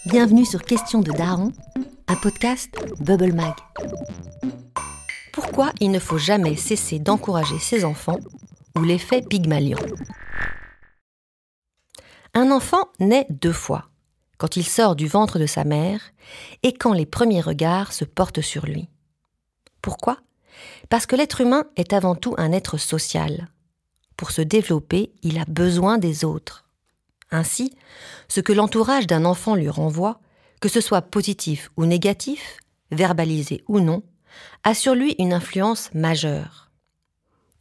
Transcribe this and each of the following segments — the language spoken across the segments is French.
Bienvenue sur Question de Daron, un podcast Bubble Mag. Pourquoi il ne faut jamais cesser d'encourager ses enfants ou l'effet Pygmalion? Un enfant naît 2 fois, quand il sort du ventre de sa mère et quand les premiers regards se portent sur lui. Pourquoi? Parce que l'être humain est avant tout un être social. Pour se développer, il a besoin des autres. Ainsi, ce que l'entourage d'un enfant lui renvoie, que ce soit positif ou négatif, verbalisé ou non, a sur lui une influence majeure.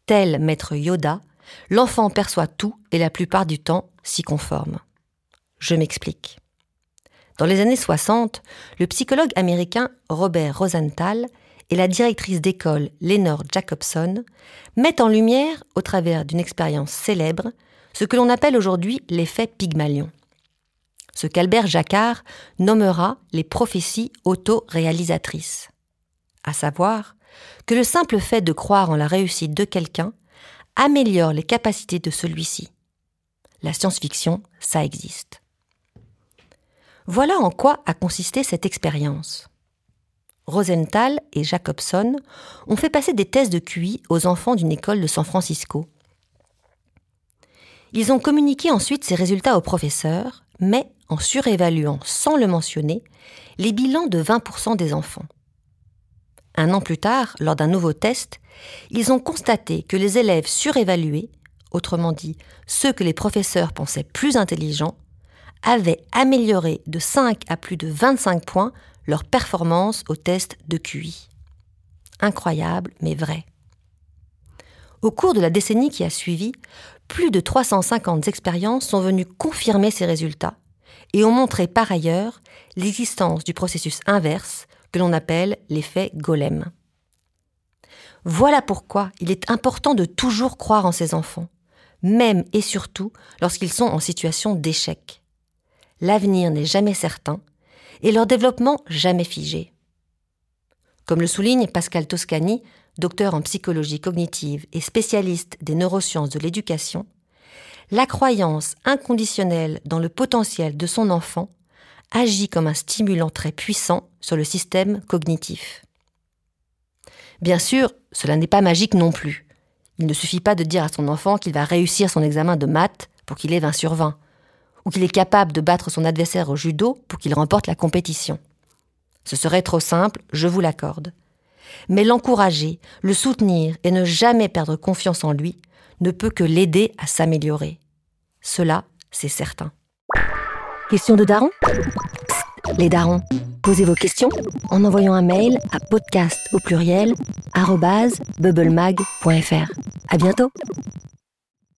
Tel maître Yoda, l'enfant perçoit tout et la plupart du temps s'y conforme. Je m'explique. Dans les années 60, le psychologue américain Robert Rosenthal et la directrice d'école Lenore Jacobson mettent en lumière, au travers d'une expérience célèbre, ce que l'on appelle aujourd'hui l'effet Pygmalion. Ce qu'Albert Jacquard nommera les prophéties auto-réalisatrices. À savoir que le simple fait de croire en la réussite de quelqu'un améliore les capacités de celui-ci. La science-fiction, ça existe. Voilà en quoi a consisté cette expérience. Rosenthal et Jacobson ont fait passer des tests de QI aux enfants d'une école de San Francisco. Ils ont communiqué ensuite ces résultats aux professeurs, mais en surévaluant, sans le mentionner, les bilans de 20% des enfants. 1 an plus tard, lors d'un nouveau test, ils ont constaté que les élèves surévalués, autrement dit ceux que les professeurs pensaient plus intelligents, avaient amélioré de 5 à plus de 25 points leur performance au test de QI. Incroyable, mais vrai. Au cours de la décennie qui a suivi, plus de 350 expériences sont venues confirmer ces résultats et ont montré par ailleurs l'existence du processus inverse que l'on appelle l'effet Golem. Voilà pourquoi il est important de toujours croire en ses enfants, même et surtout lorsqu'ils sont en situation d'échec. L'avenir n'est jamais certain et leur développement jamais figé. Comme le souligne Pascal Toscani, docteur en psychologie cognitive et spécialiste des neurosciences de l'éducation, la croyance inconditionnelle dans le potentiel de son enfant agit comme un stimulant très puissant sur le système cognitif. Bien sûr, cela n'est pas magique non plus. Il ne suffit pas de dire à son enfant qu'il va réussir son examen de maths pour qu'il ait 20 sur 20, ou qu'il est capable de battre son adversaire au judo pour qu'il remporte la compétition. Ce serait trop simple, je vous l'accorde. Mais l'encourager, le soutenir et ne jamais perdre confiance en lui ne peut que l'aider à s'améliorer. Cela, c'est certain. Question de daron? Psst, les darons, posez vos questions en envoyant un mail à podcast@bubblemag.fr. À bientôt!